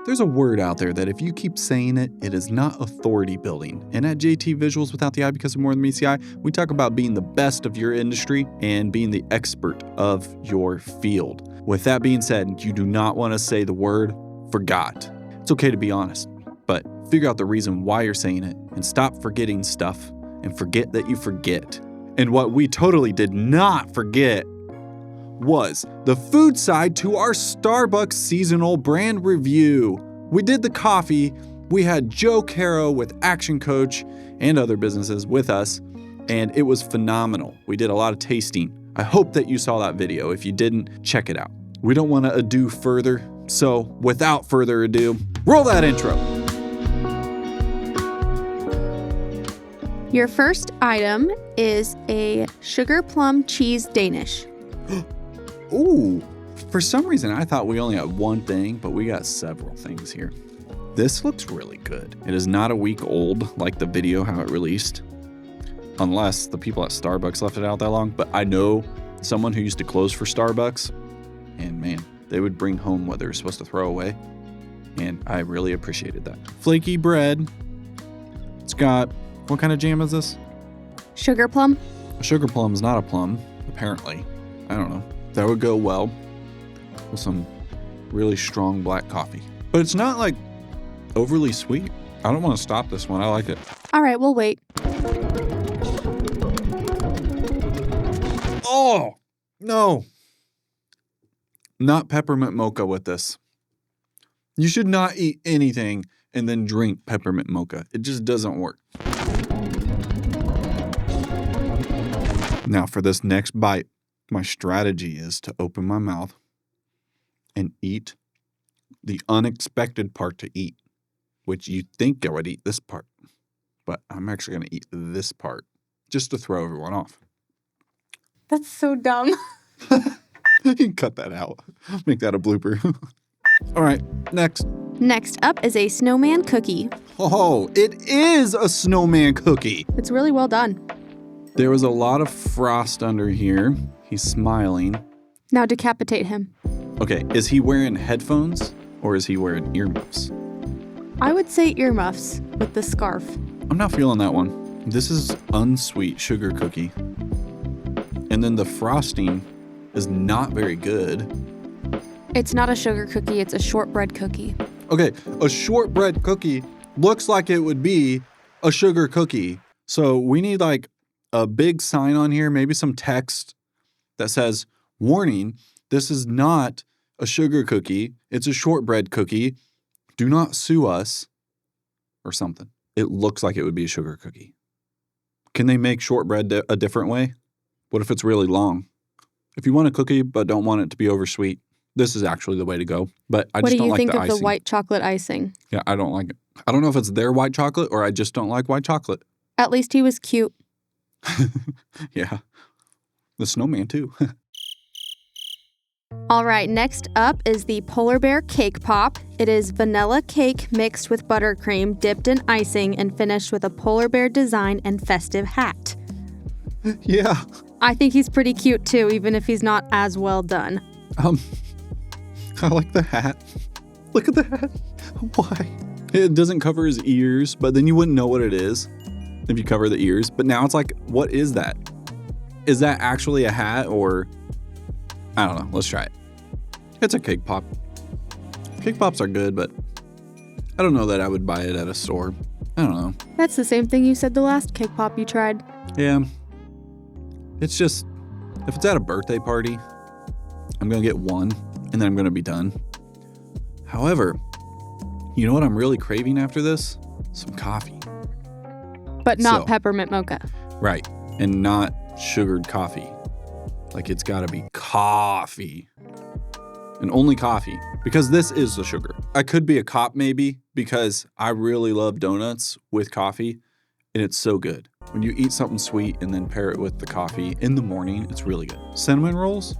There's a word out there that if you keep saying it, it is not authority building. And at JT Visuals Without the I Because of More Than Meets the Eye, we talk about being the best of your industry and being the expert of your field. With that being said, you do not want to say the word forgot. It's okay to be honest, but figure out the reason why you're saying it and stop forgetting stuff and forget that you forget. And what we totally did not forget was the food side to our Starbucks seasonal brand review. We did the coffee. We had Joe Caro with Action Coach and other businesses with us, and it was phenomenal. We did a lot of tasting. I hope that you saw that video. If you didn't, check it out. We don't want to ado further, so without further ado, roll that intro. Your first item is a sugar plum cheese Danish. Ooh, for some reason I thought we only had one thing, but we got several things here. This looks really good. It is not a week old like the video how it released, unless the people at Starbucks left it out that long. But I know someone who used to close for Starbucks, and man, they would bring home what they were supposed to throw away, and I really appreciated that. Flaky bread. It's got, what kind of jam is this? Sugar plum? A sugar plum is not a plum, apparently. I don't know. That would go well with some really strong black coffee. But it's not like overly sweet. I don't want to stop this one. I like it. All right, we'll wait. Oh, no. Not peppermint mocha with this. You should not eat anything and then drink peppermint mocha. It just doesn't work. Now for this next bite, my strategy is to open my mouth and eat the unexpected part to eat, which you think I would eat this part, but I'm actually going to eat this part just to throw everyone off. That's so dumb. You can cut that out. Make that a blooper. All right, next. Next up is a snowman cookie. Oh, it is a snowman cookie. It's really well done. There was a lot of frost under here. He's smiling. Now decapitate him. Okay, is he wearing headphones or is he wearing earmuffs? I would say earmuffs with the scarf. I'm not feeling that one. This is unsweet sugar cookie. And then the frosting is not very good. It's not a sugar cookie, it's a shortbread cookie. Okay, a shortbread cookie looks like it would be a sugar cookie. So we need like a big sign on here, maybe some text that says, warning, this is not a sugar cookie. It's a shortbread cookie. Do not sue us, or something. It looks like it would be a sugar cookie. Can they make shortbread a different way? What if it's really long? If you want a cookie but don't want it to be oversweet, this is actually the way to go. But I just don't like the icing. What do you think of the white chocolate icing? Yeah, I don't like it. I don't know if it's their white chocolate or I just don't like white chocolate. At least he was cute. Yeah. The snowman too. All right, next up is the Polar Bear Cake Pop. It is vanilla cake mixed with buttercream, dipped in icing, and finished with a polar bear design and festive hat. Yeah. I think he's pretty cute too, even if he's not as well done. I like the hat. Look at the hat. Why? It doesn't cover his ears, but then you wouldn't know what it is if you cover the ears. But now it's like, what is that? Is that actually a hat or... I don't know. Let's try it. It's a cake pop. Cake pops are good, but I don't know that I would buy it at a store. I don't know. That's the same thing you said the last cake pop you tried. Yeah. It's just, if it's at a birthday party, I'm going to get one and then I'm going to be done. However, you know what I'm really craving after this? Some coffee. But not peppermint mocha. Right. And not sugared coffee. Like it's got to be coffee. And only coffee. Because this is the sugar. I could be a cop maybe because I really love donuts with coffee. And it's so good. When you eat something sweet and then pair it with the coffee in the morning, it's really good. Cinnamon rolls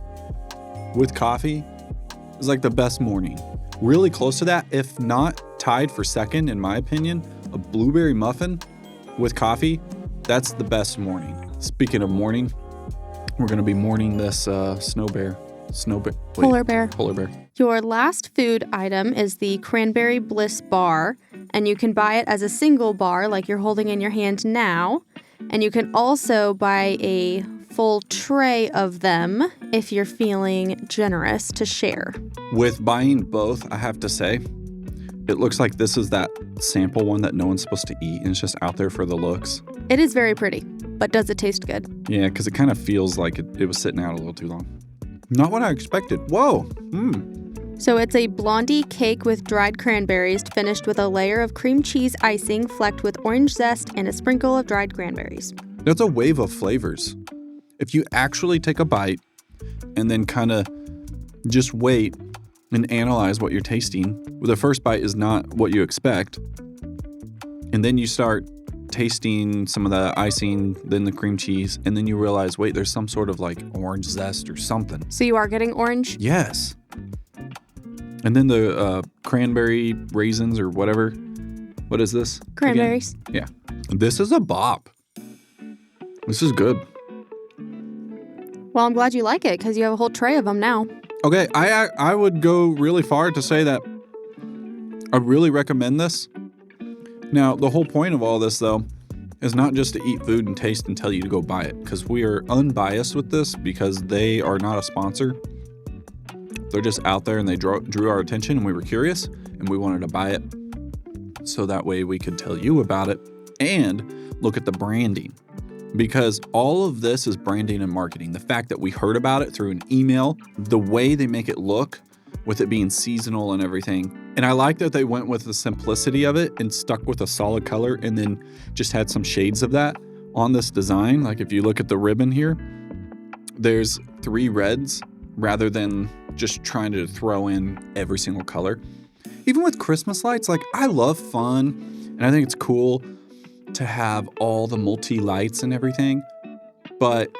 with coffee is like the best morning. Really close to that, if not tied for second, in my opinion. A blueberry muffin with coffee, that's the best morning. Speaking of morning, we're going to be mourning this snow bear. Polar bear. Polar bear. Your last food item is the Cranberry Bliss bar, and you can buy it as a single bar like you're holding in your hand now. And you can also buy a full tray of them if you're feeling generous to share. With buying both, I have to say, it looks like this is that sample one that no one's supposed to eat and it's just out there for the looks. It is very pretty, but does it taste good? Yeah, because it kind of feels like it was sitting out a little too long. Not what I expected. Whoa. So it's a blondie cake with dried cranberries finished with a layer of cream cheese icing flecked with orange zest and a sprinkle of dried cranberries. That's a wave of flavors. If you actually take a bite and then kind of just wait and analyze what you're tasting, the first bite is not what you expect. And then you start tasting some of the icing, then the cream cheese, and then you realize, wait, there's some sort of like orange zest or something. So you are getting orange? Yes. And then the cranberry raisins or whatever. What is this? Cranberries. Again? Yeah. This is a bop. This is good. Well, I'm glad you like it because you have a whole tray of them now. Okay, I would go really far to say that I really recommend this. Now, the whole point of all this, though, is not just to eat food and taste and tell you to go buy it, because we are unbiased with this because they are not a sponsor. They're just out there and they drew our attention and we were curious and we wanted to buy it so that way we could tell you about it and look at the branding. Because all of this is branding and marketing. The fact that we heard about it through an email, the way they make it look with it being seasonal and everything. And I like that they went with the simplicity of it and stuck with a solid color and then just had some shades of that on this design. Like if you look at the ribbon here, there's 3 reds rather than just trying to throw in every single color. Even with Christmas lights, like I love fun and I think it's cool to have all the multi-lights and everything, but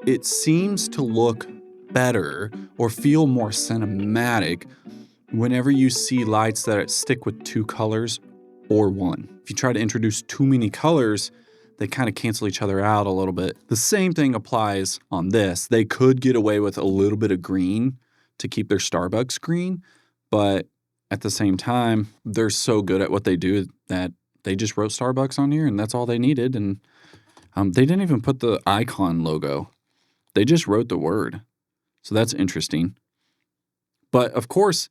it seems to look better or feel more cinematic whenever you see lights that stick with 2 colors or 1. If you try to introduce too many colors, they kind of cancel each other out a little bit. The same thing applies on this. They could get away with a little bit of green to keep their Starbucks green, but at the same time, they're so good at what they do that they just wrote Starbucks on here and that's all they needed. And they didn't even put the icon logo. They just wrote the word. So that's interesting. But of course,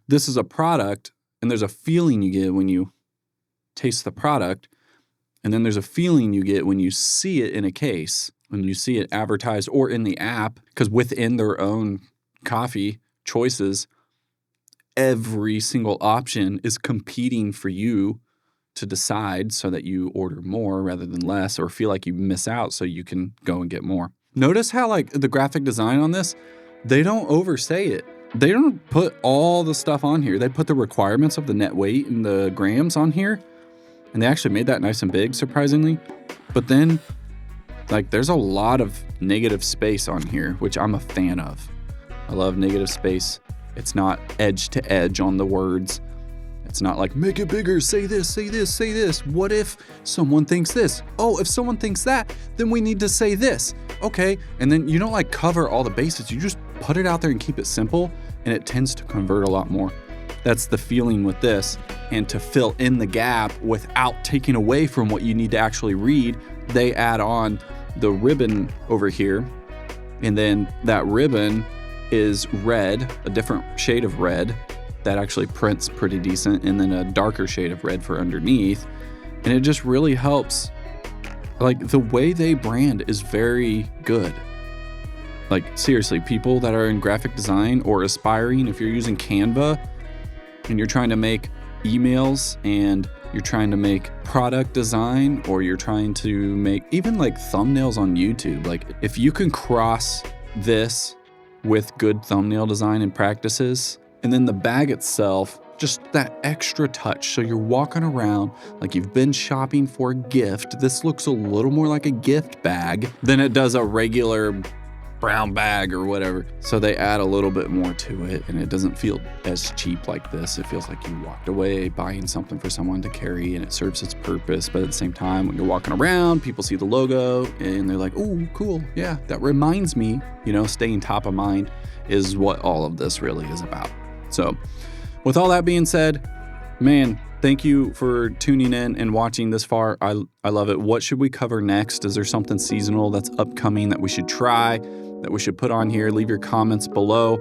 this is a product and there's a feeling you get when you taste the product. And then there's a feeling you get when you see it in a case, when you see it advertised or in the app, because within their own coffee choices, every single option is competing for you to decide so that you order more rather than less or feel like you miss out so you can go and get more. Notice how like the graphic design on this, they don't oversay it. They don't put all the stuff on here. They put the requirements of the net weight and the grams on here. And they actually made that nice and big, surprisingly. But then like there's a lot of negative space on here, which I'm a fan of. I love negative space. It's not edge to edge on the words. It's not like, make it bigger, say this, say this, say this. What if someone thinks this? Oh, if someone thinks that, then we need to say this. Okay, and then you don't like cover all the bases. You just put it out there and keep it simple, and it tends to convert a lot more. That's the feeling with this. And to fill in the gap without taking away from what you need to actually read, they add on the ribbon over here. And then that ribbon is red, a different shade of red that actually prints pretty decent, and then a darker shade of red for underneath. And it just really helps. Like the way they brand is very good. Like seriously, people that are in graphic design or aspiring, if you're using Canva and you're trying to make emails and you're trying to make product design or you're trying to make even like thumbnails on YouTube, like if you can cross this with good thumbnail design and practices, and then the bag itself, just that extra touch. So you're walking around like you've been shopping for a gift. This looks a little more like a gift bag than it does a regular brown bag or whatever. So they add a little bit more to it, and it doesn't feel as cheap like this. It feels like you walked away buying something for someone to carry, and it serves its purpose. But at the same time, when you're walking around, people see the logo and they're like, oh, cool. Yeah, that reminds me, staying top of mind is what all of this really is about. So with all that being said, man, thank you for tuning in and watching this far. I love it. What should we cover next? Is there something seasonal that's upcoming that we should try, that we should put on here? Leave your comments below,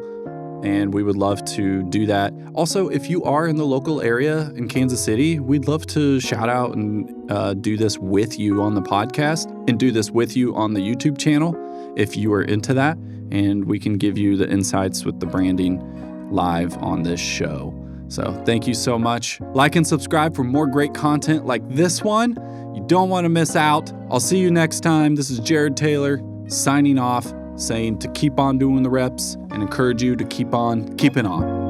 and we would love to do that. Also, if you are in the local area in Kansas City, we'd love to shout out and do this with you on the podcast and do this with you on the YouTube channel if you are into that, and we can give you the insights with the branding live on this show. So thank you so much. Like and subscribe for more great content like this one. You don't want to miss out. I'll see you next time. This is Jared Taylor signing off, saying to keep on doing the reps and encourage you to keep on keeping on.